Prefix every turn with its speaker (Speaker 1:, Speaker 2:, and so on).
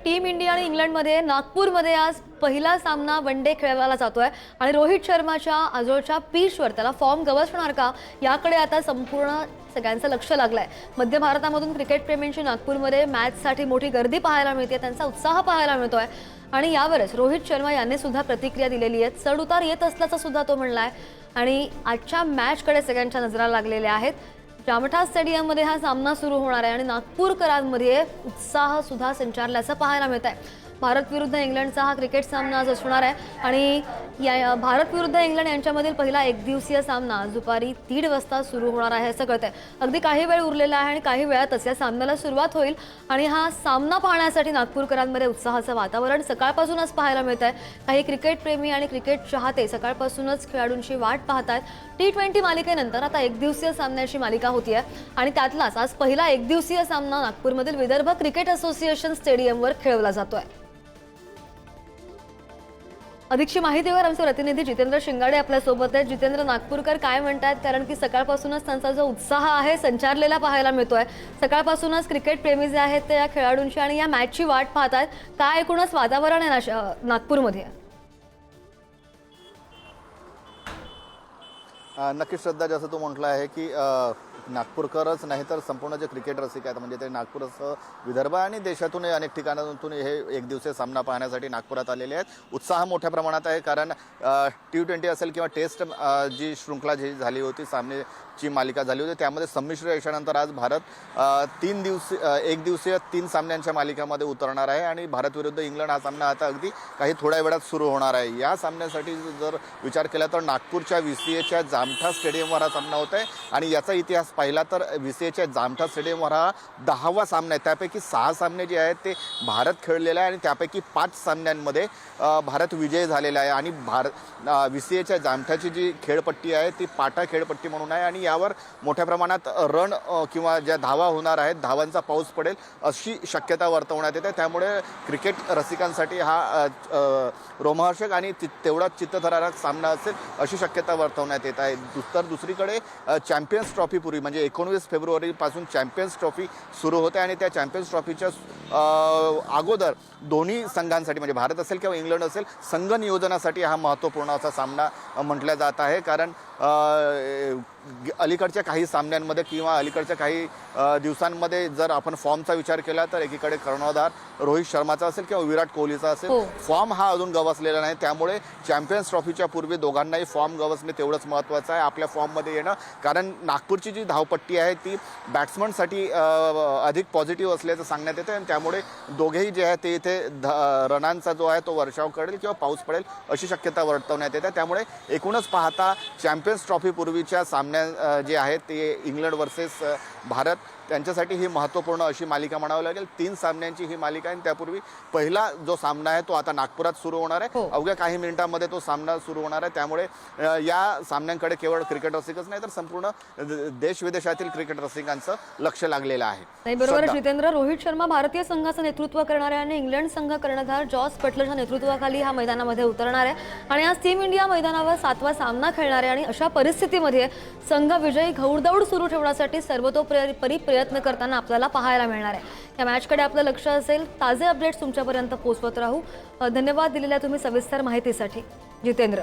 Speaker 1: Team India आणि इंग्लंडमध्ये नागपूरमध्ये आज पहिला सामना वन डे खेळवला जातोय आणि रोहित शर्माच्या आजोळच्या पिचवर त्याला फॉर्म गवसणार का याकडे आता संपूर्ण सगळ्यांचं लक्ष लागलंय। मध्य भारतामधून क्रिकेट प्रेमींची नागपूरमध्ये मॅचसाठी मोठी गर्दी पाहायला मिळते, त्यांचा उत्साह पाहायला मिळतोय आणि यावरच रोहित शर्मा यांनी सुद्धा प्रतिक्रिया दिलेली आहे। चढउतार येत असल्याचं सुद्धा तो म्हणलाय आणि आजच्या मॅचकडे सगळ्यांच्या नजरा लागलेल्या आहेत। जामठा स्टेडियममध्ये हा सामना सुरू होणार आहे आणि नागपूरकरांमध्ये उत्साह सुद्धा संचारल्याचं पाहायला मिळत आहे। भारत विरुद्ध इंग्लंडचा हा क्रिकेट सामना आज असणार आहे आणि भारत विरुद्ध इंग्लंड यांच्यामधील पहिला एकदिवसीय सामना आज दुपारी 3:30 वाजता सुरू होणार आहे असं कळतंय। अगदी काही वेळ उरलेला आहे आणि काही वेळातच या सामन्याला सुरुवात होईल आणि हा सामना पाहण्यासाठी नागपूरकरांमध्ये उत्साहाचं वातावरण सकाळपासूनच पाहायला मिळत आहे। काही क्रिकेट प्रेमी आणि क्रिकेट चाहते सकाळपासूनच खेळाडूंची वाट पाहतात। T20 मालिकेनंतर आता एकदिवसीय सामन्याची मालिका होतीये आणि त्यातलाच आज पहिला एकदिवसीय सामना नागपूरमधील विदर्भ क्रिकेट असोसिएशन स्टेडियमवर खेळवला जातोय। अधिकची माहितीवर आमचे प्रतिनिधी जितेंद्र शिंगाडे आपल्या सोबत आहेत। जितेंद्र, नागपूरकर काय म्हणतात, कारण की सकाळपासूनच त्यांचा जो उत्साह आहे संचारलेला पाहायला मिळतोय। सकाळपासूनच क्रिकेट प्रेमी जे आहेत ते या खेळाडूंची आणि या मॅचची वाट पाहतात। काय एकूणच वातावरण आहे नागपूरमध्ये?
Speaker 2: नक्की श्रद्धा, जसं तू म्हटलं आहे की नागपूरकरच नाही तर संपूर्ण जे क्रिकेट रसिक आहेत म्हणजे ते नागपूरसह विदर्भ आणि देशातूनही अनेक ठिकाणातून हे एक दिवसीय सामना पाहण्यासाठी नागपुरात आलेले आहेत। उत्साह मोठ्या प्रमाणात आहे, कारण T20 असेल किंवा टेस्ट जी शृंखला जी झाली होती, सामनेची मालिका झाली होती, त्यामध्ये संमिश्र यशानंतर आज भारत एक दिवसीय 3 सामन्यांच्या मालिकामध्ये उतरणार आहे आणि भारत विरुद्ध इंग्लंड हा सामना आता अगदी काही थोड्या वेळात सुरू होणार आहे। या सामन्यासाठी जर विचार केला तर नागपूरच्या VCAच्या जामठा स्टेडियमवर हा सामना होत आहे आणि याचा इतिहास पाहिला तर VCAच्या जामठा स्टेडियमवर हा 10वा सामना आहे। त्यापैकी 6 सामने जे आहेत ते भारत खेळलेले आहे आणि त्यापैकी 5 सामन्यांमध्ये भारत विजयी झालेला आहे आणि VCAच्या जामठाची जी खेळपट्टी आहे ती पाटा खेळपट्टी म्हणून आहे आणि यावर मोठ्या प्रमाणात रन किंवा ज्या धावा होणार आहेत, धावांचा पाऊस पडेल अशी शक्यता वर्तवण्यात येते। त्यामुळे क्रिकेट रसिकांसाठी हा रोमहर्षक आणि तेवढा चित्तथरारक सामना असेल अशी शक्यता वर्तवण्यात येत आहे। तर दुसरीकडे चॅम्पियन्स ट्रॉफी पूर्वी म्हणजे 19 फेब्रुवारीपासून चॅम्पियन्स ट्रॉफी सुरू होते आणि त्या चॅम्पियन्स ट्रॉफीच्या अगोदर दोन्ही संघांसाठी म्हणजे भारत असेल किंवा इंग्लंड असेल संघ नियोजनासाठी हा महत्त्वपूर्ण असा सामना म्हटला जात आहे। कारण अलीकडच्या काही सामन्यांमध्ये किंवा अलीकडच्या काही दिवसांमध्ये जर आपण फॉर्मचा विचार केला तर एकीकडे कर्णधार रोहित शर्माचा असेल किंवा विराट कोहलीचा असेल, फॉर्म हा अजून गवसलेला नाही। त्यामुळे चॅम्पियन्स ट्रॉफीच्या पूर्वी दोघांनाही फॉर्म गवसणे तेवढंच महत्त्वाचं आहे, आपल्या फॉर्ममध्ये येणं। कारण नागपूरची जी धावपट्टी आहे ती बॅट्समनसाठी अधिक पॉझिटिव्ह असल्याचं सांगण्यात येतं आणि त्यामुळे दोघेही जे आहे ते इथे रनांचा जो आहे तो वर्षाव करेल किंवा पाऊस पडेल अशी शक्यता वर्तवण्यात येते। त्यामुळे एकूणच पाहता चॅम्पियन्स ट्रॉफी पूर्वीच्या सामन्या जे आहेत ते इंग्लंड वर्सेस भारत त्यांच्यासाठी ही महत्त्वपूर्ण अशी मालिका म्हणावी लागेल। 3 सामन्यांची ही मालिका आहे आणि त्यापूर्वी पहिला जो सामना आहे तो आता नागपुरात सुरू होणार आहे। अवघ्या काही मिनिटांमध्ये तो सामना सुरू होणार आहे। त्यामुळे या सामन्यांकडे केवळ क्रिकेट रसिकच नाही तर संपूर्ण देश विदेशातील क्रिकेट रसिकांचं लक्ष लागलेलं आहे।
Speaker 1: नाही, बरोबर जितेंद्र, रोहित शर्मा भारतीय संघाचं नेतृत्व करणार आहे आणि इंग्लंड संघ कर्णधार जॉस बटलरच्या नेतृत्वाखाली हा मैदानामध्ये उतरणार आहे आणि आज टीम इंडिया मैदानावर 7वा सामना खेळणार आहे आणि अशा परिस्थितीमध्ये संघ विजयी घौडदौड सुरू ठेवण्यासाठी सर्वतोपरी प्रयत्न करताना आपल्याला पाहायला मिळणार आहे। या मॅचकडे आपलं लक्ष असेल। ताजे अपडेट्स तुमच्यापर्यंत पोहोचवत राहू। धन्यवाद दिलेल्या तुम्ही सविस्तर माहितीसाठी जितेंद्र।